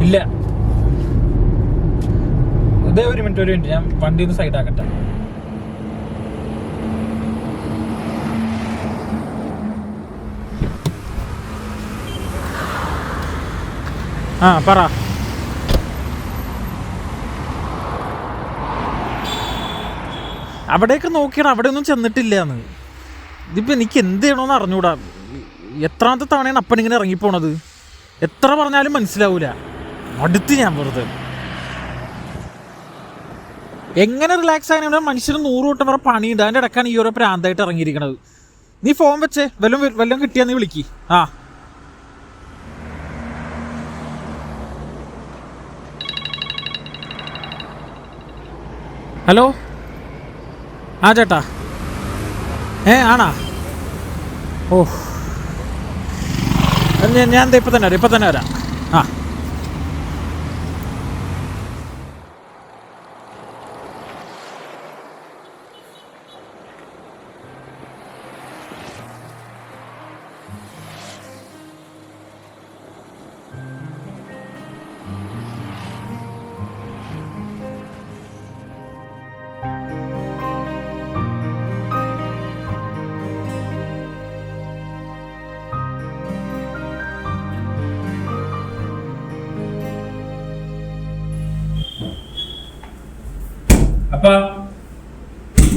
ഇല്ല. ഇതേ ഒരു മിനിറ്റ് ഞാൻ വണ്ടി ഒന്ന് സൈഡാക്കട്ടെ. പറ. അവിടെയൊക്കെ നോക്കിയാണ്, അവിടെ ഒന്നും ചെന്നിട്ടില്ലാന്ന്. ഇതിപ്പോൾ എനിക്ക് എന്ത് ചെയ്യണമെന്ന് അറിഞ്ഞൂടാ. എത്രാമത്തെ തവണയാണ് അപ്പനിങ്ങനെ ഇറങ്ങിപ്പോണത്? എത്ര പറഞ്ഞാലും മനസ്സിലാവൂല. അടുത്ത് ഞാൻ വെറുതെ എങ്ങനെ റിലാക്സ് ആയാലും മനുഷ്യന് 100 വട്ടം വരെ പണിയുണ്ട്. അതിൻ്റെ ഇടക്കാണ് ഈ ഓരോ പ്രാന്തായിട്ട് ഇറങ്ങിയിരിക്കണത്. നീ ഫോൺ വെച്ചേ, വല്ലതും കിട്ടിയാ നീ വിളിക്ക്. ഹലോ. ചേട്ടാ. ആണാ? ഓ, ഞാൻ ഇപ്പം തന്നെ വരാം.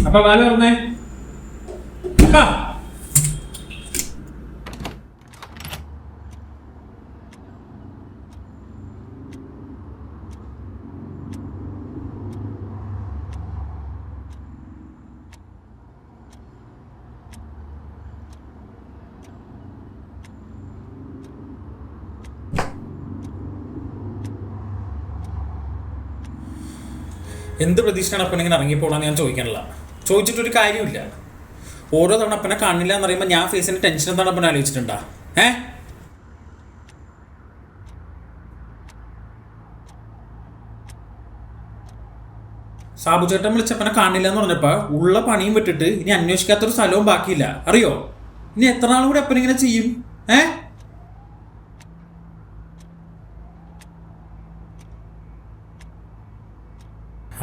അപ്പ വാല പറഞ്ഞേ. എന്ത് പ്രതീക്ഷയാണ് അപ്പൻ ഇങ്ങനെ ഇറങ്ങിപ്പോണെന്ന് ഞാൻ ചോദിച്ചിട്ടൊരു കാര്യമില്ല. ഓരോ തവണ അപ്പനെ കാണില്ല എന്ന് പറയുമ്പോൾ ഞാൻ ഫേസിന് ടെൻഷൻ എന്താണ് അപ്പനെ ആലോചിച്ചിട്ടുണ്ടാ? സാബു ചേട്ടൻ വിളിച്ചപ്പനെ കാണില്ല എന്ന് പറഞ്ഞപ്പോ ഉള്ള പണിയും വിട്ടിട്ട് ഇനി അന്വേഷിക്കാത്തൊരു സ്ഥലവും ബാക്കിയില്ല. അറിയോ? ഇനി എത്ര നാളും കൂടി അപ്പനിങ്ങനെ ചെയ്യും?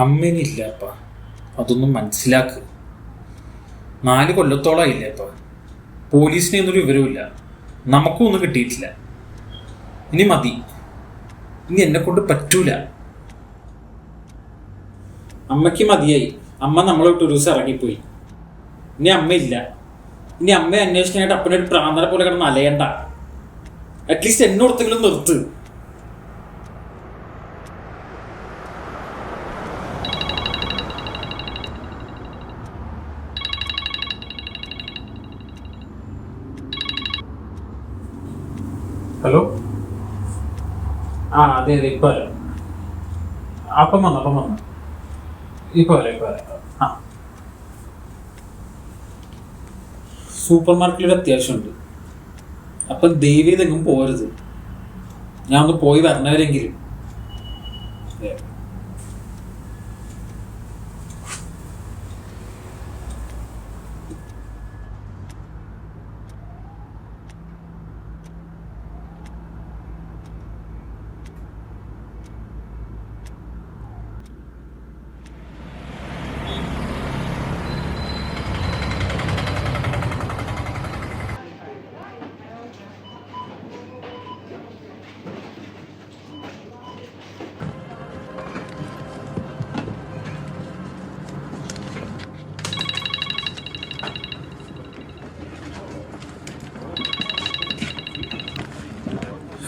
അമ്മേനില്ല അപ്പ, അതൊന്നും മനസ്സിലാക്ക്. 4 കൊല്ലത്തോളായില്ല അപ്പ. പോലീസിനെ ഒന്നൊരു വിവരമില്ല, നമുക്കും ഒന്നും കിട്ടിയിട്ടില്ല. ഇനി മതി, ഇനി എന്നെ കൊണ്ട് പറ്റൂല. അമ്മയ്ക്ക് മതിയായി. അമ്മ നമ്മളെ വിട്ട് ഒരു ദിവസം ഇറങ്ങിപ്പോയി. ഇനി അമ്മയില്ല. ഇനി അമ്മയെ അന്വേഷിക്കാനായിട്ട് അപ്പനൊരു പ്രാന്തനെ പോലെ കിടന്ന് അലയണ്ട. അറ്റ്ലീസ്റ്റ് എന്നോടത്തെങ്കിലും നിർത്ത്. ഹലോ. അതെ ഇപ്പൊ വരാം. അപ്പം വന്നു. ഇപ്പൊ വരാം. സൂപ്പർ മാർക്കറ്റിൽ അത്യാവശ്യമുണ്ട്. അപ്പം ദൈവീതെങ്ങും പോരുത്. ഞാൻ ഒന്ന് പോയി വരണവരെങ്കിലും.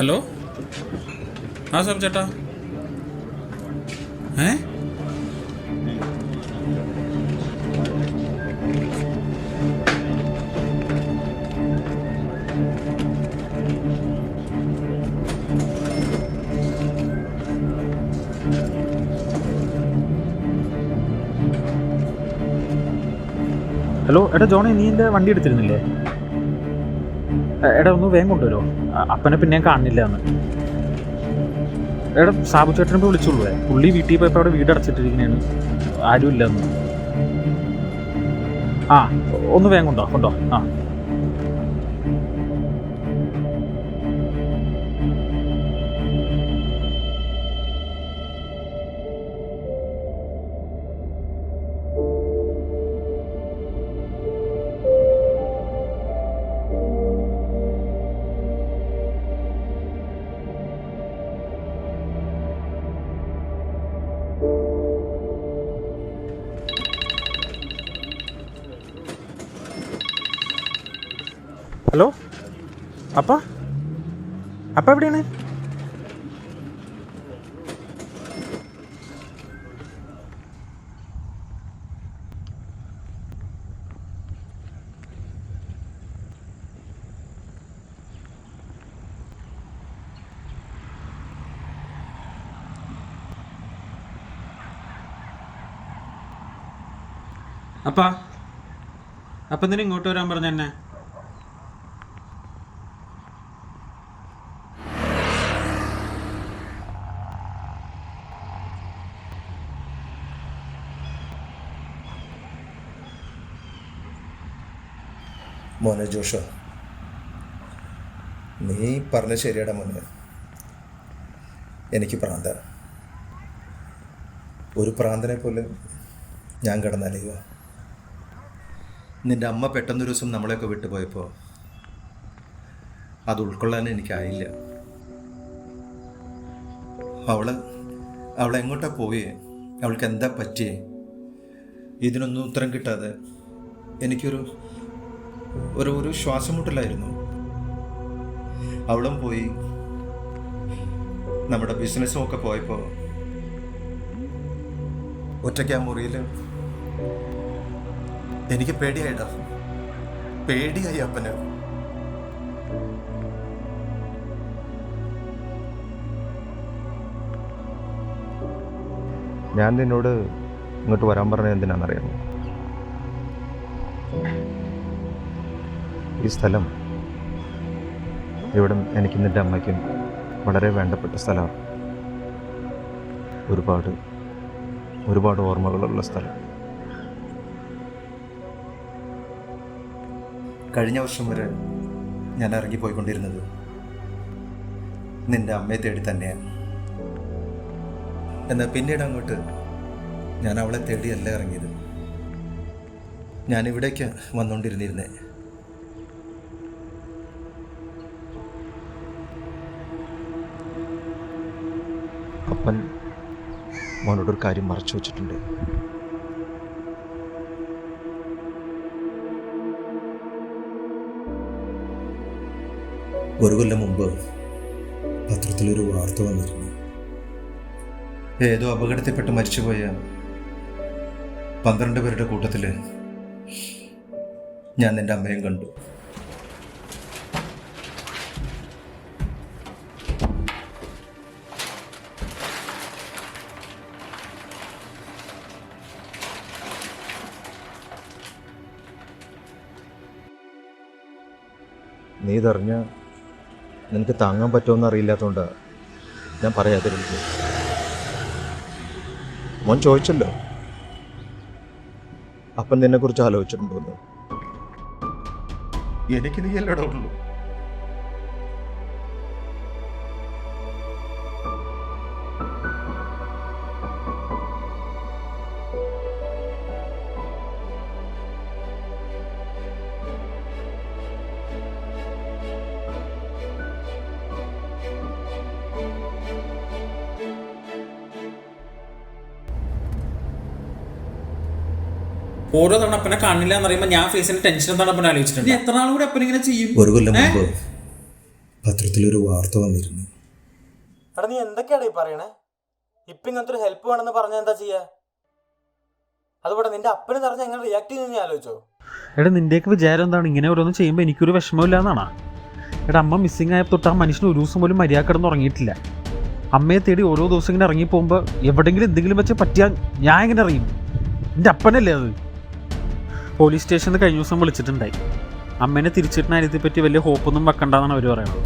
ഹലോ. സാബു ചേട്ടാ. ഹലോ. എടാ ജോണേ, നീ എൻ്റെ വണ്ടി എടുത്തിരുന്നില്ലേ? എടാ ഒന്ന് വേഗം കൊണ്ടുവരുമോ? അപ്പനെ പിന്നെ ഞാൻ കാണുന്നില്ല എന്ന്. എടാ സാബു ചേട്ടനെ വിളിച്ചോളൂ. പുള്ളി വീട്ടിൽ പോയപ്പോൾ അവിടെ വീട് അടച്ചിട്ടിരിക്കുന്നതാണ്, ആരുമില്ല എന്ന്. ഒന്ന് വേഗം കൊണ്ടോ. ഹലോ അപ്പ അപ്പ എവിടെയാണ്? അപ്പാ അപ്പം എന്തിനാ ഇങ്ങോട്ട് വരാൻ പറഞ്ഞ എന്നെ? മോനെ ജോഷ, നീ പറഞ്ഞ ശരിയാടാ മോനെ. എനിക്ക് പ്രാന്ത. ഒരു പ്രാന്തനെ പോലെ ഞാൻ കിടന്നലയുക. നിൻ്റെ അമ്മ പെട്ടെന്നൊരു ദിവസം നമ്മളെയൊക്കെ വിട്ടുപോയപ്പോൾ അത് ഉൾക്കൊള്ളാൻ എനിക്കായില്ല. അവളെങ്ങോട്ടാ പോയേ? അവൾക്ക് എന്താ പറ്റിയേ? ഇതിനൊന്നും ഉത്തരം കിട്ടാതെ എനിക്കൊരു ഒരു ശ്വാസം മുട്ടലായിരുന്നു. അവളും പോയി, നമ്മുടെ ബിസിനസ്സും ഒക്കെ പോയപ്പോൾ ഒറ്റയ്ക്ക് ആ മുറിയിൽ എനിക്ക് പേടിയായിട്ടാ. പേടിയായി അപ്പന്. ഞാൻ നിന്നോട് ഇങ്ങോട്ട് വരാൻ പറഞ്ഞത് എന്തിനാണെന്നറിയാമോ? ഈ സ്ഥലം ഇവിടെ എനിക്ക് നിൻ്റെ അമ്മയ്ക്കും വളരെ വേണ്ടപ്പെട്ട സ്ഥലമാണ്. ഒരുപാട് ഓർമ്മകളുള്ള സ്ഥലം. കഴിഞ്ഞ വർഷം വരെ ഞാൻ ഇറങ്ങിപ്പോയിക്കൊണ്ടിരുന്നത് നിൻ്റെ അമ്മയെ തേടി തന്നെയാണ്. എന്നാൽ പിന്നീട് അങ്ങോട്ട് ഞാൻ അവളെ തേടിയല്ല ഇറങ്ങിയത്. ഞാനിവിടേക്ക് വന്നുകൊണ്ടിരുന്നിരുന്നേ. അപ്പൻ മോനോടൊരു കാര്യം മറച്ചു വച്ചിട്ടുണ്ട്. ഒരു കൊല്ലം മുമ്പ് പത്രത്തിലൊരു വാർത്ത വന്നിരുന്നു. ഏതോ അപകടത്തിൽപ്പെട്ട് മരിച്ചുപോയ 12 പേരുടെ കൂട്ടത്തിൽ ഞാൻ നിൻ്റെ അമ്മയും കണ്ടു. നീ ഇതറിഞ്ഞ നിനക്ക് താങ്ങാൻ പറ്റുമെന്ന് അറിയില്ലാത്തതുകൊണ്ടാണ് ഞാൻ പറയാതിരുന്നത്. മോൻ ചോദിച്ചല്ലോ അപ്പൻ നിന്നെക്കുറിച്ച് ആലോചിച്ചിട്ടുണ്ടോന്ന്. എനിക്ക് നീ എല്ലാം ഉള്ളൂ. ഓരോ തവണ അപ്പനെ കാണില്ല എന്ന് പറയുമ്പോൾ ഞാൻ ഫേസിന്റെ ടെൻഷൻ എന്താണ് അപ്പനെ ആലോചിച്ചിട്ടുണ്ട്. എത്ര നാൾ കൂടി അപ്പൻ ഇങ്ങനെ ചെയ്യും? ഒരു കൊല്ലം മുമ്പ് പത്രത്തിലൊരു വാർത്ത വന്നിരുന്നു. എടാ നീ എന്തൊക്കെയാടാ ഈ പറയണേ? ഇപ്പം ഇങ്ങനത്തെ ഒരു ഹെൽപ്പ് വേണമെന്ന് പറഞ്ഞാൽ എന്താ ചെയ്യാ? അതുപോലെ നിന്റെ അപ്പന് പറഞ്ഞാൽ എങ്ങനെ റിയാക്ട് ചെയ്യുന്ന നീ ആലോചിച്ചോ? എടാ നിൻ്റെയൊക്കെ വിചാരം എന്താണ്? ഇങ്ങനെ ഓരോന്ന് ചെയ്യുമ്പോൾ എനിക്കൊരു വിഷമമില്ല എന്നാണോ? എടാ അമ്മ മിസ്സിങ് ആയ തൊട്ട് ആ മനുഷ്യന് ഒരു ദിവസം പോലും മര്യാദ കിടന്ന് ഉറങ്ങിയിട്ടില്ല. അമ്മയെ തേടി ഓരോ ദിവസം ഇങ്ങനെ ഇറങ്ങിപ്പോകുമ്പോൾ എവിടെയെങ്കിലും എന്തെങ്കിലും വെച്ച് പറ്റിയാൽ ഞാൻ എങ്ങനെ അറിയും? എൻ്റെ അപ്പനല്ലേ അത്. പോലീസ് സ്റ്റേഷനിൽ കഴിഞ്ഞ ദിവസം വിളിച്ചിട്ടുണ്ടായി. അമ്മേനെ തിരിച്ചിട്ടുന്ന കാര്യത്തെ പറ്റി വലിയ ഹോപ്പൊന്നും വെക്കണ്ടെന്നാണ് അവർ പറയുന്നത്.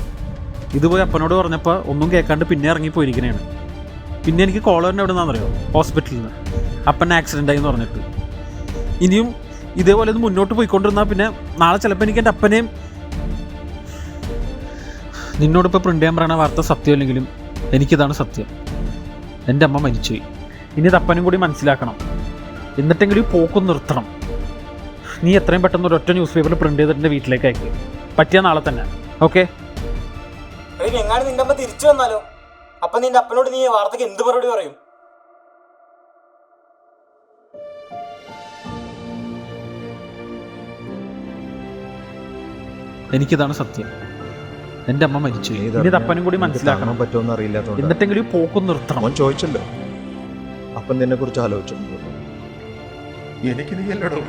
ഇതുപോയി അപ്പനോട് പറഞ്ഞപ്പോൾ ഒന്നും കേൾക്കാണ്ട് പിന്നെ ഇറങ്ങിപ്പോയിരിക്കണേണ്. പിന്നെ എനിക്ക് കോൾ തന്നെ എവിടെ നിന്നാണെന്നറിയോ? ഹോസ്പിറ്റലിൽ നിന്ന്. അപ്പൻ ആക്സിഡൻ്റ് ആയി എന്ന് പറഞ്ഞിട്ട്. ഇനിയും ഇതേപോലെ ഒന്ന് മുന്നോട്ട് പോയിക്കൊണ്ടിരുന്നാൽ പിന്നെ നാളെ ചിലപ്പോൾ എനിക്ക് എൻ്റെ അപ്പനെയും നിന്നോടിപ്പോൾ പ്രിൻ്റ് ചെയ്യാൻ പറയുന്ന വാർത്ത സത്യമല്ലെങ്കിലും എനിക്കിതാണ് സത്യം. എൻ്റെ അമ്മ മരിച്ചുപോയി. ഇനി ഇത് അപ്പനും കൂടി മനസ്സിലാക്കണം. എന്നിട്ടെങ്കിലും പോക്കും നിർത്തണം. നീ എത്രയും പെട്ടെന്ന് ഒരൊറ്റ ന്യൂസ് പേപ്പറിൽ പ്രിൻ്റ് ചെയ്തിട്ട് എൻ്റെ വീട്ടിലേക്ക് അയക്കുക. പറ്റിയ നാളെ തന്നെ. ഓക്കെ? എങ്ങാനും നിന്റെ അമ്മ തിരിച്ചു വന്നാലോ? അപ്പം നിന്റെ അപ്പനോട് നീ വാർത്തക്ക് എന്ത് മറുപടി പറയും? എനിക്കിതാണ് സത്യം. എൻ്റെ അമ്മ മരിച്ചു. ഇനി ഇത് അപ്പനും കൂടി മനസ്സിലാക്കണം. പറ്റുമെന്ന് അറിയില്ല. എന്നിട്ടെങ്കിലും ഈ പോക്കും നിർത്തണം. അവൻ ചോദിച്ചല്ലോ, അപ്പം നിന്നെ കുറിച്ച് ആലോചിച്ചിട്ടുണ്ട്. എനിക്ക് നീ അല്ലടോ